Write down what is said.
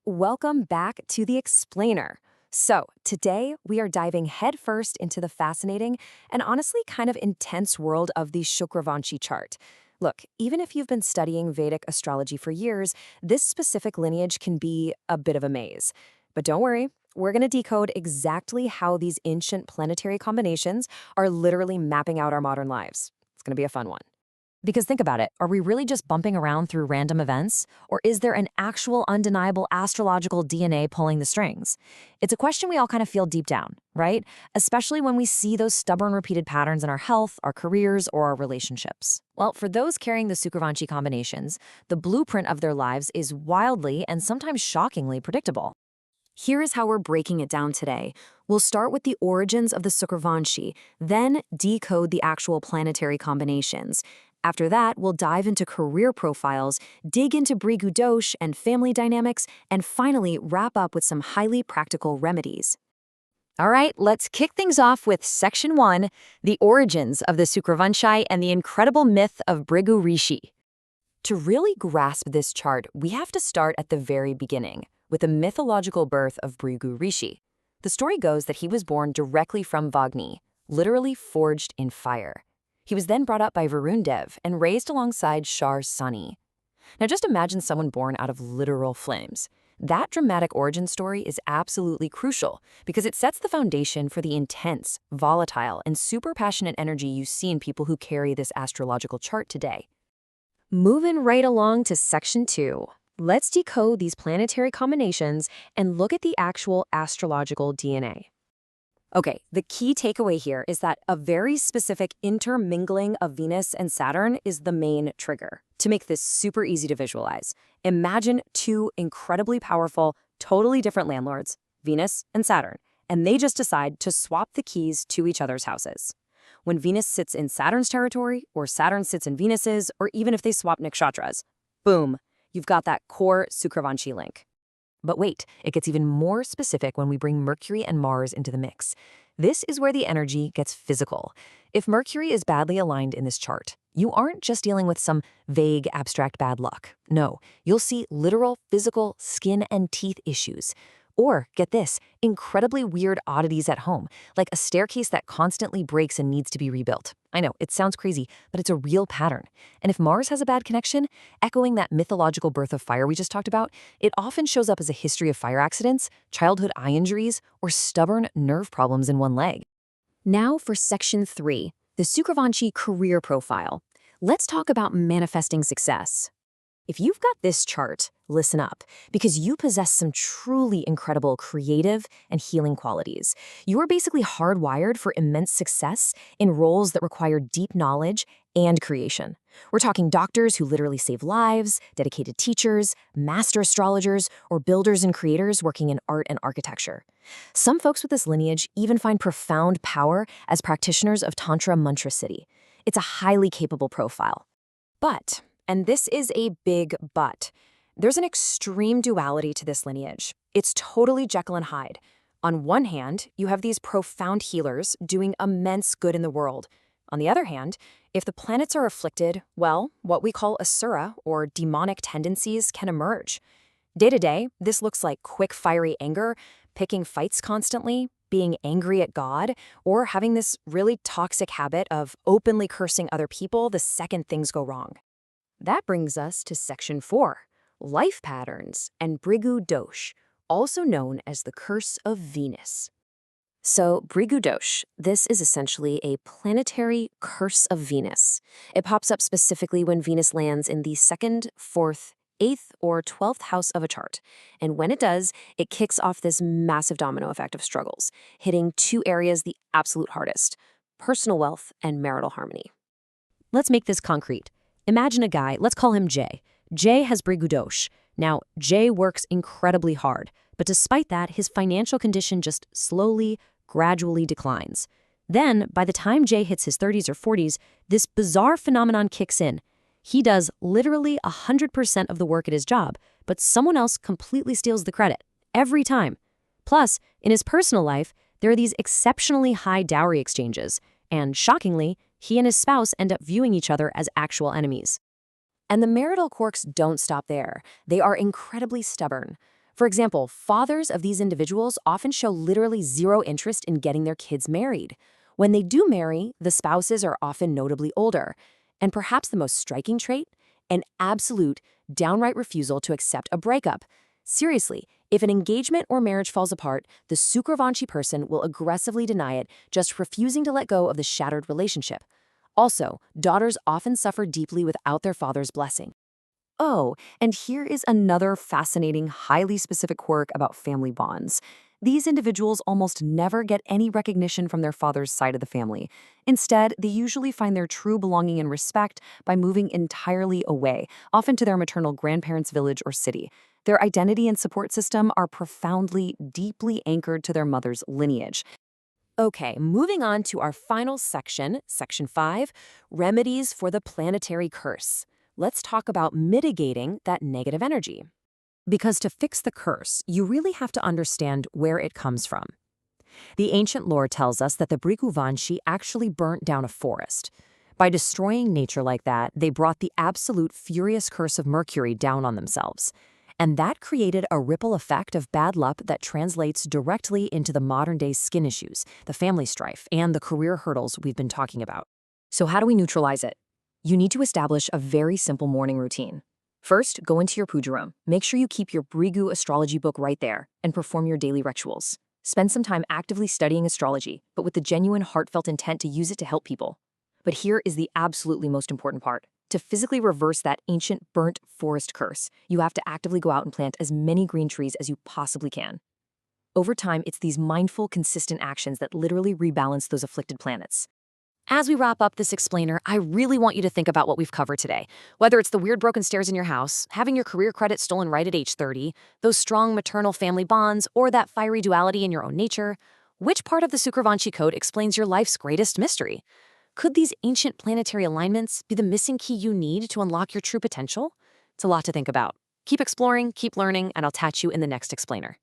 welcome back to The Explainer. So, today we are diving headfirst into the fascinating and honestly kind of intense world of the Shukravanshi chart. Look, even if you've been studying Vedic astrology for years, this specific lineage can be a bit of a maze. But don't worry, we're going to decode exactly how these ancient planetary combinations are literally mapping out our modern lives. It's going to be a fun one. Because think about it, are we really just bumping around through random events? Or is there an actual undeniable astrological DNA pulling the strings? It's a question we all kind of feel deep down, right? Especially when we see those stubborn repeated patterns in our health, our careers, or our relationships. Well, for those carrying the Sukravanshi combinations, the blueprint of their lives is wildly and sometimes shockingly predictable. Here is how we're breaking it down today. We'll start with the origins of the Sukravanshi, then decode the actual planetary combinations. After that, we'll dive into career profiles, dig into Brigu Dosh and family dynamics, and finally wrap up with some highly practical remedies. All right, let's kick things off with Section 1, the origins of the Sukravanshi and the incredible myth of Brigu Rishi. To really grasp this chart, we have to start at the very beginning, with the mythological birth of Brigu Rishi. The story goes that he was born directly from Vagni, literally forged in fire. He was then brought up by Varun Dev and raised alongside Shar Sani. Now just imagine someone born out of literal flames. That dramatic origin story is absolutely crucial because it sets the foundation for the intense, volatile, and super passionate energy you see in people who carry this astrological chart today. Moving right along to Section 2. Let's decode these planetary combinations and look at the actual astrological DNA. Okay, the key takeaway here is that a very specific intermingling of Venus and Saturn is the main trigger. To make this super easy to visualize, imagine two incredibly powerful, totally different landlords, Venus and Saturn, and they just decide to swap the keys to each other's houses. When Venus sits in Saturn's territory, or Saturn sits in Venus's, or even if they swap nakshatras, boom, you've got that core Sukravanshi link. But wait, it gets even more specific when we bring Mercury and Mars into the mix. This is where the energy gets physical. If Mercury is badly aligned in this chart, you aren't just dealing with some vague, abstract bad luck. No, you'll see literal, physical skin and teeth issues. Or, get this, incredibly weird oddities at home, like a staircase that constantly breaks and needs to be rebuilt. I know, it sounds crazy, but it's a real pattern. And if Mars has a bad connection, echoing that mythological birth of fire we just talked about, it often shows up as a history of fire accidents, childhood eye injuries, or stubborn nerve problems in one leg. Now for Section 3, the Sukravanshi career profile. Let's talk about manifesting success. If you've got this chart, listen up, because you possess some truly incredible creative and healing qualities. You are basically hardwired for immense success in roles that require deep knowledge and creation. We're talking doctors who literally save lives, dedicated teachers, master astrologers, or builders and creators working in art and architecture. Some folks with this lineage even find profound power as practitioners of Tantra Mantra Siddhi. It's a highly capable profile. But, and this is a big but, there's an extreme duality to this lineage. It's totally Jekyll and Hyde. On one hand, you have these profound healers doing immense good in the world. On the other hand, if the planets are afflicted, well, what we call asura, or demonic tendencies, can emerge. Day to day, this looks like quick, fiery anger, picking fights constantly, being angry at God, or having this really toxic habit of openly cursing other people the second things go wrong. That brings us to Section 4, life patterns and Brigu Dosh, also known as the curse of Venus. So, Brigu Dosh, this is essentially a planetary curse of Venus. It pops up specifically when Venus lands in the 2nd, 4th, 8th, or 12th house of a chart. And when it does, it kicks off this massive domino effect of struggles, hitting two areas the absolute hardest: personal wealth and marital harmony. Let's make this concrete. Imagine a guy, let's call him Jay. Jay has Brigu Dosh. Now, Jay works incredibly hard, but despite that, his financial condition just slowly, gradually declines. Then, by the time Jay hits his 30s or 40s, this bizarre phenomenon kicks in. He does literally 100% of the work at his job, but someone else completely steals the credit, every time. Plus, in his personal life, there are these exceptionally high dowry exchanges, and shockingly, he and his spouse end up viewing each other as actual enemies. And the marital quirks don't stop there. They are incredibly stubborn. For example, fathers of these individuals often show literally zero interest in getting their kids married. When they do marry, the spouses are often notably older. And perhaps the most striking trait? An absolute, downright refusal to accept a breakup. Seriously, if an engagement or marriage falls apart, the Sukravanshi person will aggressively deny it, just refusing to let go of the shattered relationship. Also, daughters often suffer deeply without their father's blessing. Oh, and here is another fascinating, highly specific quirk about family bonds. These individuals almost never get any recognition from their father's side of the family. Instead, they usually find their true belonging and respect by moving entirely away, often to their maternal grandparents' village or city. Their identity and support system are profoundly, deeply anchored to their mother's lineage. Okay, moving on to our final section, Section 5, Remedies for the Planetary Curse. Let's talk about mitigating that negative energy. Because to fix the curse, you really have to understand where it comes from. The ancient lore tells us that the Guruvanshi actually burnt down a forest. By destroying nature like that, they brought the absolute furious curse of Mercury down on themselves. And that created a ripple effect of bad luck that translates directly into the modern-day skin issues, the family strife, and the career hurdles we've been talking about. So how do we neutralize it? You need to establish a very simple morning routine. First, go into your puja room. Make sure you keep your Brigu astrology book right there and perform your daily rituals. Spend some time actively studying astrology, but with the genuine heartfelt intent to use it to help people. But here is the absolutely most important part. To physically reverse that ancient burnt forest curse, you have to actively go out and plant as many green trees as you possibly can. Over time, it's these mindful, consistent actions that literally rebalance those afflicted planets. As we wrap up this explainer, I really want you to think about what we've covered today. Whether it's the weird broken stairs in your house, having your career credit stolen right at age 30, those strong maternal family bonds, or that fiery duality in your own nature, which part of the Sukravanshi code explains your life's greatest mystery? Could these ancient planetary alignments be the missing key you need to unlock your true potential? It's a lot to think about. Keep exploring, keep learning, and I'll catch you in the next explainer.